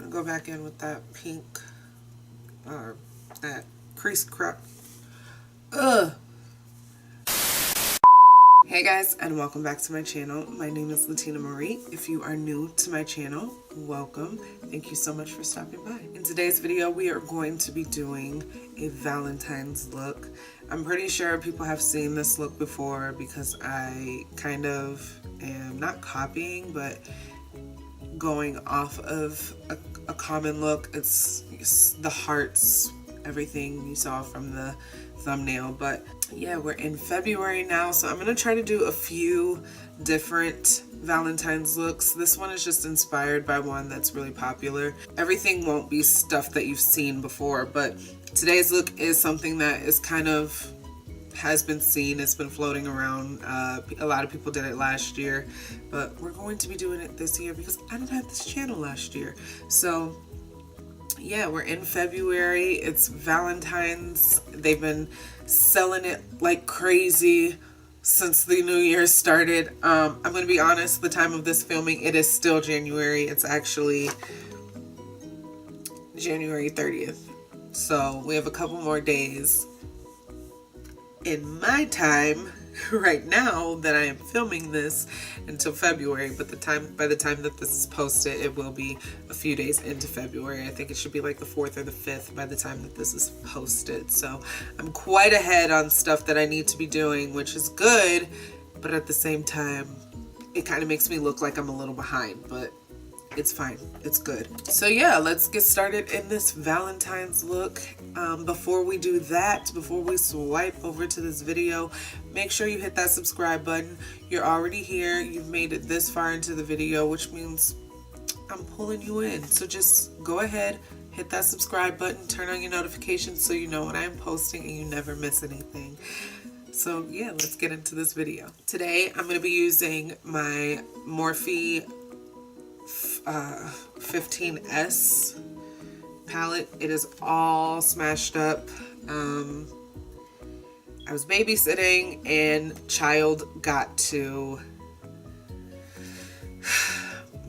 gonna go back in with that pink, that crease crop. Ugh. Hey guys, and welcome back to my channel. My name is Latina Marie. If you are new to my channel, welcome. Thank you so much for stopping by. In today's video, we are going to be doing a Valentine's look. I'm pretty sure people have seen this look before because I kind of am not copying, but going off of a common look. It's the hearts, everything you saw from the thumbnail. But yeah, we're in February now, so I'm gonna try to do a few different Valentine's looks. This one is just inspired by one that's really popular. Everything won't be stuff that you've seen before, but today's look is something that is kind of has been seen. It's been floating around. A lot of people did it last year, but we're going to be doing it this year because I didn't have this channel last year. So yeah, we're in February. It's Valentine's. They've been selling it like crazy since the new year started. I'm gonna be honest, the time of this filming, it is still January. It's actually January 30th. So we have a couple more days in my time right now that I am filming this until February, but by the time that this is posted, it will be a few days into February. I think it should be like the 4th or the 5th by the time that this is posted. So I'm quite ahead on stuff that I need to be doing, which is good, but at the same time, it kind of makes me look like I'm a little behind, but it's fine. It's good. So yeah, let's get started in this Valentine's look. Before we do that, before we swipe over to this video, make sure you hit that subscribe button. You're already here. You've made it this far into the video, which means I'm pulling you in. So just go ahead, hit that subscribe button, turn on your notifications so you know when I'm posting and you never miss anything. So yeah, let's get into this video. Today, I'm going to be using my Morphe 15S palette. It is all smashed up. I was babysitting and child got to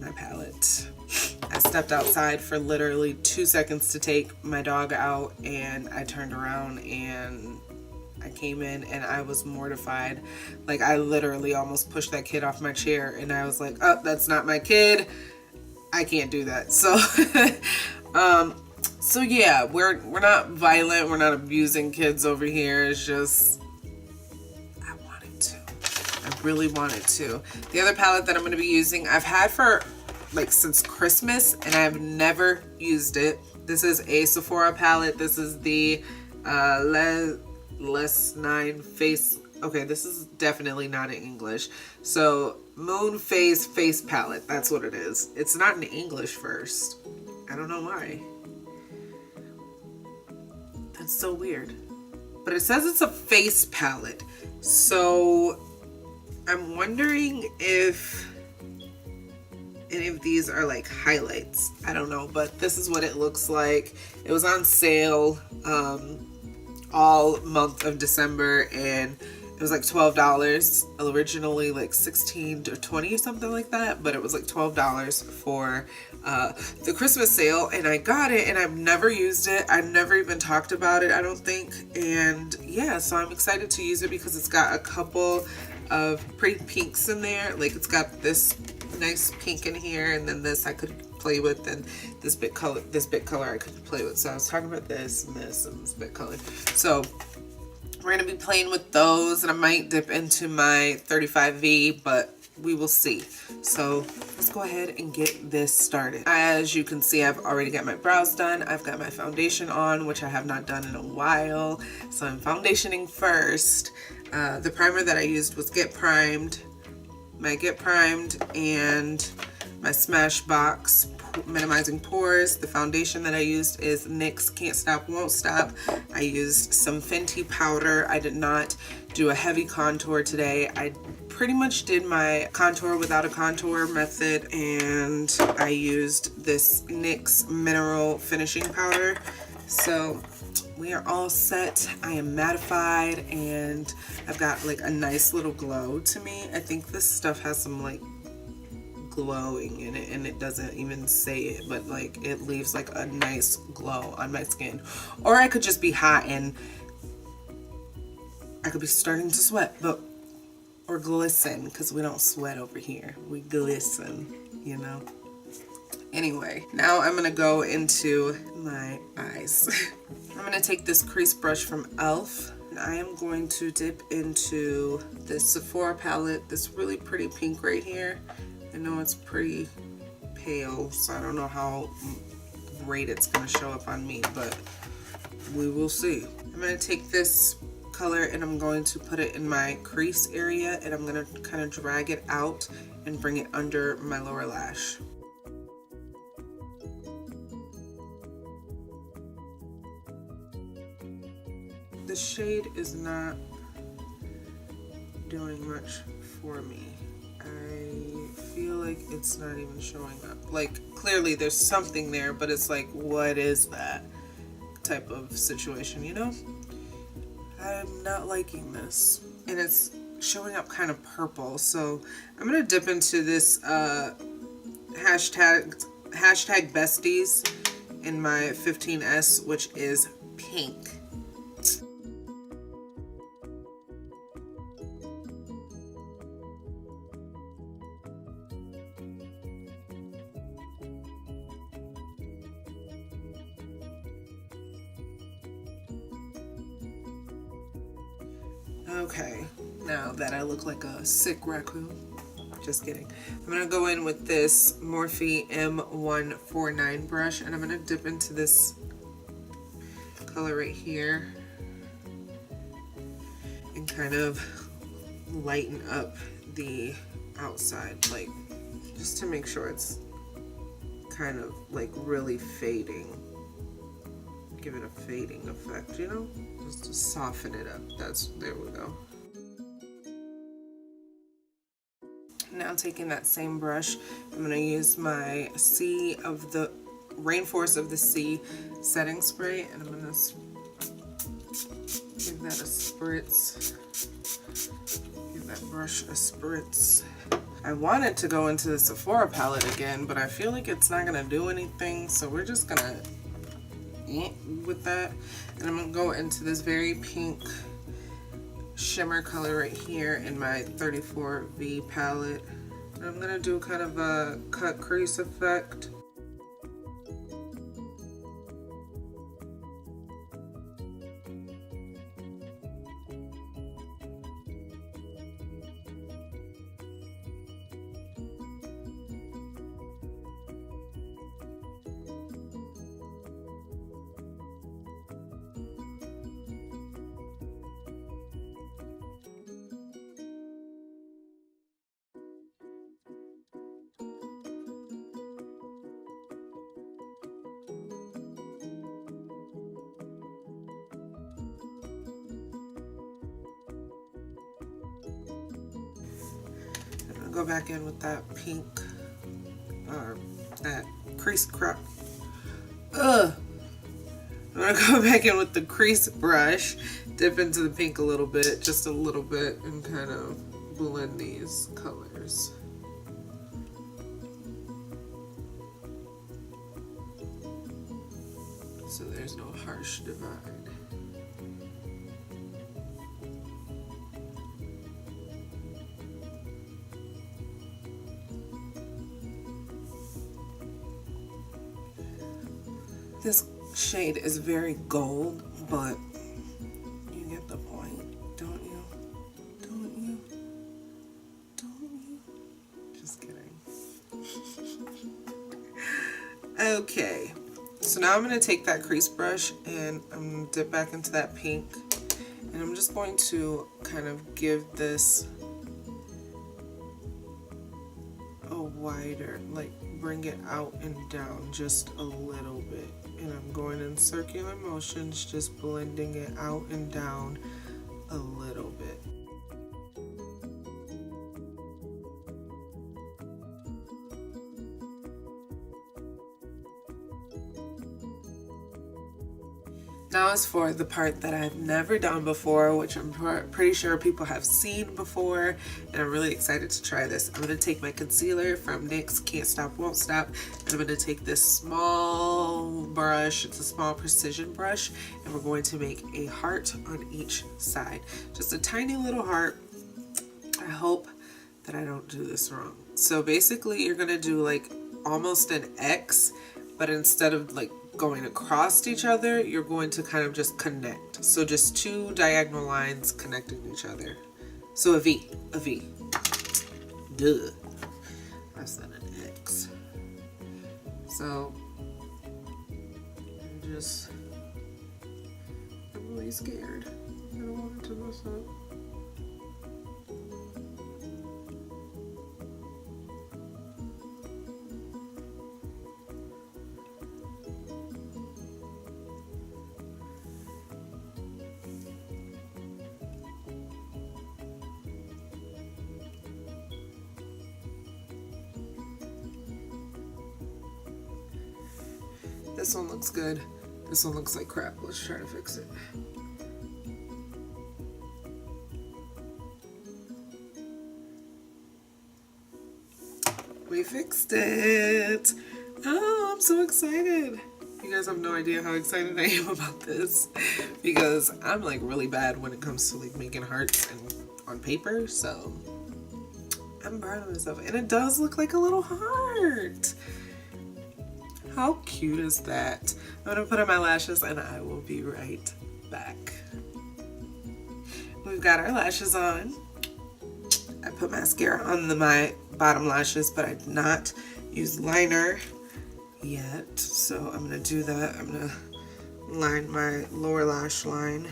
my palette. I stepped outside for literally 2 seconds to take my dog out, and I turned around and I came in and I was mortified. Like, I literally almost pushed that kid off my chair, and I was like, oh, that's not my kid. I can't do that. So so yeah, we're not violent, we're not abusing kids over here. It's just I wanted to. I really wanted to. The other palette that I'm going to be using, I've had for like since Christmas, and I've never used it. This is a Sephora palette. This is the Les 9 face. Okay, this is definitely not in English. So Moon Face palette, that's what it is. It's not in English first. I don't know why. That's so weird. But it says it's a face palette. So I'm wondering if any of these are like highlights. I don't know, but this is what it looks like. It was on sale all month of December, and it was like $12. Originally like $16 or $20 or something like that, but it was like $12 for the Christmas sale, and I got it, and I've never used it. I've never even talked about it, I don't think. And yeah, so I'm excited to use it because it's got a couple of pretty pinks in there. Like, it's got this nice pink in here, and then this I could play with, and this bit color I could play with. So I was talking about this and this and this bit color. So we're going to be playing with those, and I might dip into my 35V, but we will see. So let's go ahead and get this started. As you can see, I've already got my brows done. I've got my foundation on, which I have not done in a while. So I'm foundationing first. The primer that I used was Get Primed. My Get Primed and my Smashbox Minimizing Pores. The foundation that I used is NYX Can't Stop Won't Stop. I used some Fenty powder. I did not do a heavy contour today. I pretty much did my contour without a contour method, and I used this NYX Mineral Finishing Powder. So we are all set. I am mattified, and I've got like a nice little glow to me. I think this stuff has some like glowing in it, and it doesn't even say it, but like it leaves like a nice glow on my skin. Or I could just be hot and I could be starting to sweat, but or glisten, because we don't sweat over here, we glisten, you know. Anyway, now I'm gonna go into my eyes. I'm gonna take this crease brush from e.l.f. and I am going to dip into this Sephora palette, this really pretty pink right here. I know it's pretty pale, so I don't know how great it's gonna show up on me, but we will see. I'm gonna take this color and I'm going to put it in my crease area, and I'm gonna kind of drag it out and bring it under my lower lash. The shade is not doing much for me. I feel like it's not even showing up. Like, clearly there's something there, but it's like, what is that type of situation, you know? I'm not liking this. And it's showing up kind of purple, so I'm gonna dip into this hashtag besties in my 15S, which is pink. Okay, now that I look like a sick raccoon, just kidding. I'm gonna go in with this Morphe M149 brush, and I'm gonna dip into this color right here and kind of lighten up the outside, like just to make sure it's kind of like really fading. Give it a fading effect, you know? Just to soften it up. There we go. Now taking that same brush, I'm gonna use my Rainforest of the Sea setting spray, and I'm gonna give that a spritz. Give that brush a spritz. I wanted to go into the Sephora palette again, but I feel like it's not gonna do anything, so we're just gonna with that. And I'm gonna go into this very pink shimmer color right here in my 34V palette. And I'm gonna do kind of a cut crease effect. Go back in with that pink, that crease crop. I'm gonna go back in with the crease brush, dip into the pink a little bit, just a little bit, and kind of blend these colors. So there's no harsh divide. This shade is very gold, but you get the point, don't you? Don't you? Don't you? Just kidding. Okay, so now I'm going to take that crease brush and I'm going to dip back into that pink, and I'm just going to kind of give this a wider, like bring it out and down just a little bit. And I'm going in circular motions, just blending it out and down a little bit. Now as for the part that I've never done before, which I'm pretty sure people have seen before, and I'm really excited to try this. I'm going to take my concealer from NYX Can't Stop Won't Stop, and I'm going to take this small brush, it's a small precision brush, and we're going to make a heart on each side. Just a tiny little heart. I hope that I don't do this wrong. So basically you're going to do like almost an X, but instead of like going across each other, you're going to kind of just connect. So just two diagonal lines connecting each other. So a V. Duh. That's not an X. So I'm really scared. I don't want it to mess up. This one looks good. This one looks like crap. Let's try to fix it. We fixed it. Oh, I'm so excited. You guys have no idea how excited I am about this because I'm like really bad when it comes to like making hearts and on paper, so I'm proud of myself. And it does look like a little heart. How cute is that? I'm gonna put on my lashes and I will be right back. We've got our lashes on. I put mascara on my bottom lashes, but I did not use liner yet. So I'm gonna do that. I'm gonna line my lower lash line.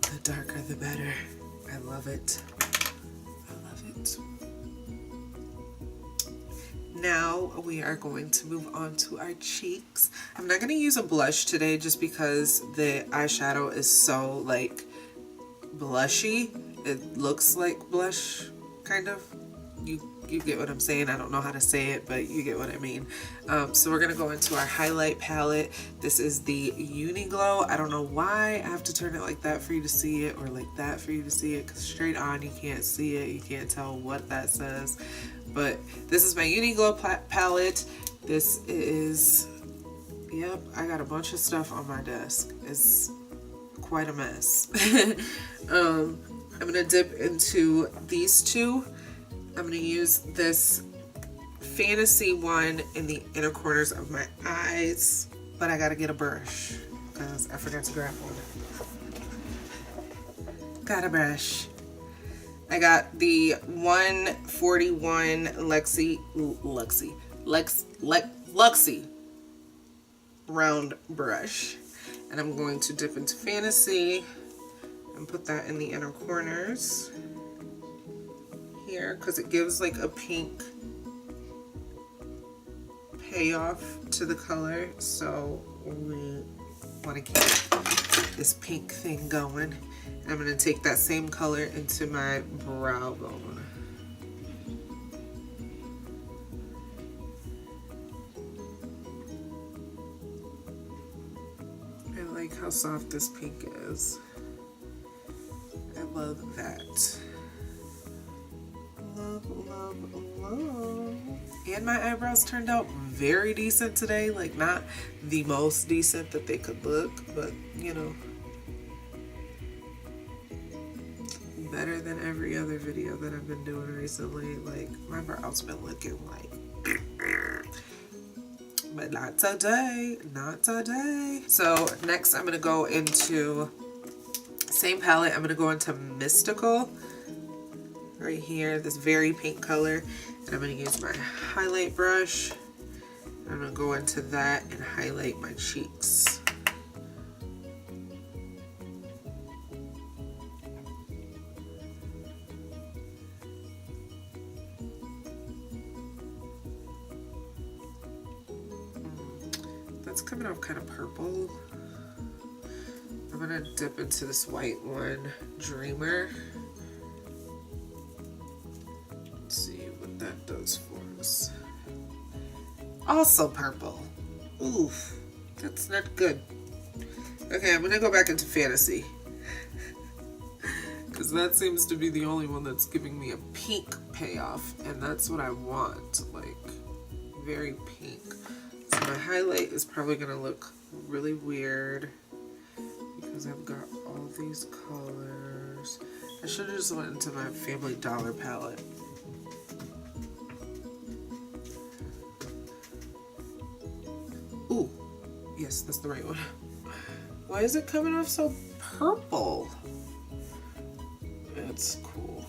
The darker the better. I love it. I love it. Now we are going to move on to our cheeks. I'm not going to use a blush today just because the eyeshadow is so like blushy. It looks like blush, kind of. You get what I'm saying. I don't know how to say it, but you get what I mean. So we're going to go into our highlight palette. This is the UNIGLOW. I don't know why I have to turn it like that for you to see it or like that for you to see it, because straight on you can't see it. You can't tell what that says. But this is my UNIGLOW palette. This is, yep, I got a bunch of stuff on my desk. It's quite a mess. I'm going to dip into these two. I'm going to use this Fantasy one in the inner corners of my eyes, but I got to get a brush because I forgot to grab one. Got a brush. I got the 141 Luxie round brush, and I'm going to dip into Fantasy and put that in the inner corners here because it gives like a pink payoff to the color, so we want to keep this pink thing going. And I'm going to take that same color into my brow bone. I like how soft this pink is. I love that. Love, love, love. And my eyebrows turned out very decent today. Like, not the most decent that they could look, but you know, better than every other video that I've been doing recently. Like, my brows been looking like but not today, not today. So next I'm gonna go into same palette. I'm gonna go into Mystical right here, this very pink color, and I'm gonna use my highlight brush. I'm gonna go into that and highlight my cheeks. That's coming off kind of purple. I'm gonna dip into this white one, Dreamer. Also purple. Oof, that's not good. Okay, I'm gonna go back into fantasy. Because that seems to be the only one that's giving me a pink payoff. And that's what I want, like very pink. So my highlight is probably gonna look really weird because I've got all these colors. I should have just went into my Family Dollar palette. Ooh, yes, that's the right one. Why is it coming off so purple? That's cool.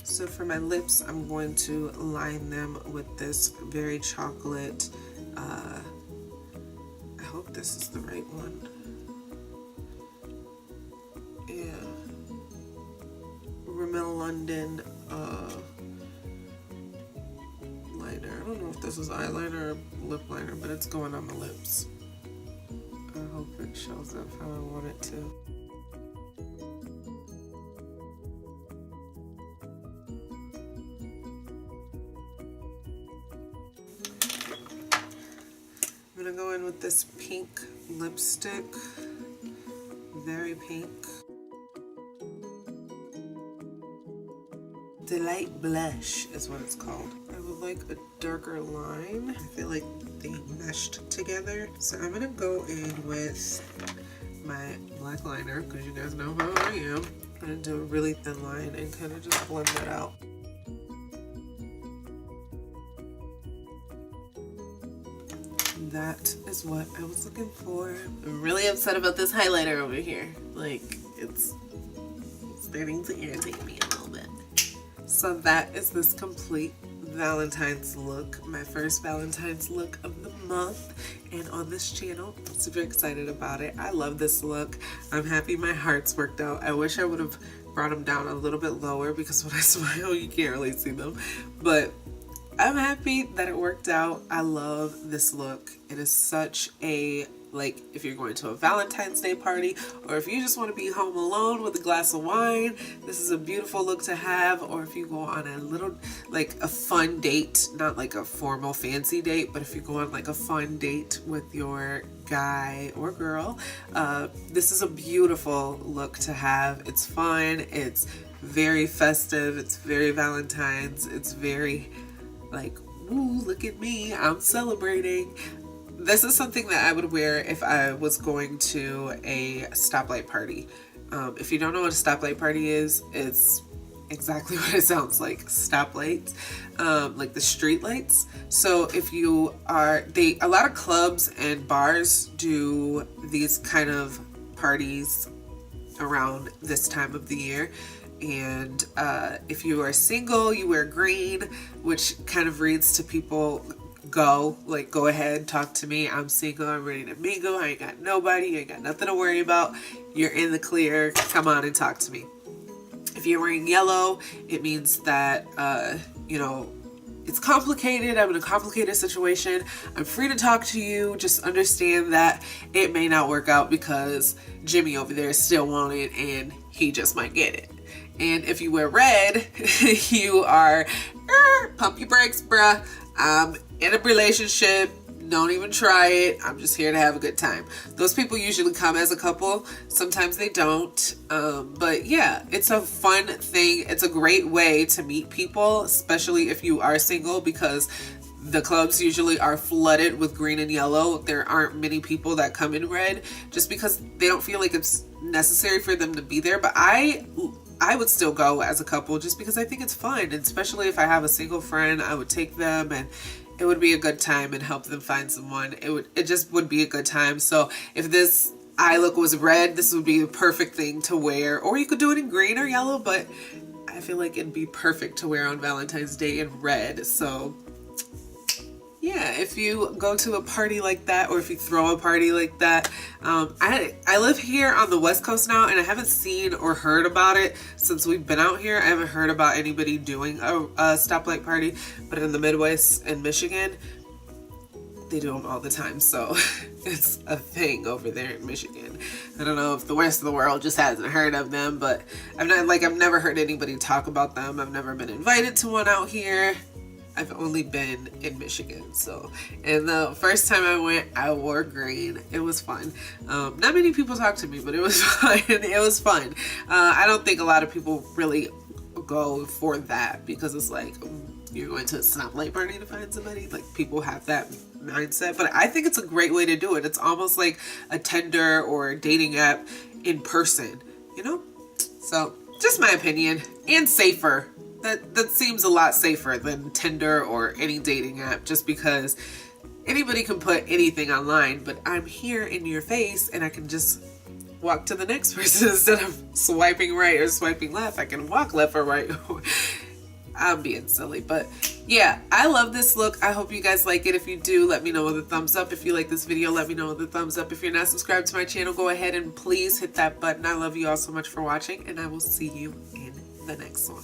So for my lips, I'm going to line them with this very chocolate, I hope this is the right one. Yeah. Rimmel London liner. I don't know if this is eyeliner or lip liner, but it's going on the lips. I hope it shows up how I want it to. I'm gonna go in with this pink lipstick, very pink. Delight Blush is what it's called. I would like a darker line. I feel like they meshed together. So I'm gonna go in with my black liner, because you guys know how I am. I'm gonna do a really thin line and kind of just blend that out. That is what I was looking for. I'm really upset about this highlighter over here. Like, it's starting to irritate me a little bit. So that is this complete Valentine's look. My first Valentine's look of the month. And on this channel, I'm super excited about it. I love this look. I'm happy my hearts worked out. I wish I would have brought them down a little bit lower because when I smile, you can't really see them. But I'm happy that it worked out. I love this look. It is such a, like, if you're going to a Valentine's Day party or if you just want to be home alone with a glass of wine, this is a beautiful look to have. Or if you go on a little, like a fun date, not like a formal fancy date, but if you go on like a fun date with your guy or girl, this is a beautiful look to have. It's fun. It's very festive. It's very Valentine's. It's very like, woo, look at me, I'm celebrating. This is something that I would wear if I was going to a stoplight party. If you don't know what a stoplight party is, it's exactly what it sounds like, stoplights, like the street lights. So if you are, a lot of clubs and bars do these kind of parties around this time of the year. And if you are single, you wear green, which kind of reads to people, go ahead, talk to me. I'm single, I'm ready to mingle, I ain't got nobody, I ain't got nothing to worry about. You're in the clear, come on and talk to me. If you're wearing yellow, it means that, you know, it's complicated, I'm in a complicated situation, I'm free to talk to you, just understand that it may not work out because Jimmy over there still want it and he just might get it. And if you wear red, you are, pump your brakes, bruh. I'm in a relationship. Don't even try it. I'm just here to have a good time. Those people usually come as a couple. Sometimes they don't. But yeah, it's a fun thing. It's a great way to meet people, especially if you are single, because the clubs usually are flooded with green and yellow. There aren't many people that come in red just because they don't feel like it's necessary for them to be there. But I would still go as a couple just because I think it's fun, and especially if I have a single friend, I would take them and it would be a good time and help them find someone. It just would be a good time. So if this eye look was red, this would be the perfect thing to wear. Or you could do it in green or yellow, but I feel like it'd be perfect to wear on Valentine's Day in red. So yeah, if you go to a party like that, or if you throw a party like that, I live here on the West Coast now, and I haven't seen or heard about it since we've been out here. I haven't heard about anybody doing a stoplight party, but in the Midwest and Michigan, they do them all the time. So it's a thing over there in Michigan. I don't know if the rest of the world just hasn't heard of them, but I've never heard anybody talk about them. I've never been invited to one out here. I've only been in Michigan. So, and the first time I went, I wore green. It was fun. Not many people talked to me, but it was fun. It was fun. I don't think a lot of people really go for that because it's like, you're going to a stoplight party to find somebody. Like, people have that mindset, but I think it's a great way to do it. It's almost like a Tinder or a dating app in person, you know? So just my opinion, and safer. That seems a lot safer than Tinder or any dating app, just because anybody can put anything online, but I'm here in your face and I can just walk to the next person instead of swiping right or swiping left. I can walk left or right. I'm being silly, but yeah, I love this look. I hope you guys like it. If you do, let me know with a thumbs up. If you like this video, let me know with a thumbs up. If you're not subscribed to my channel, go ahead and please hit that button. I love you all so much for watching, and I will see you in the next one.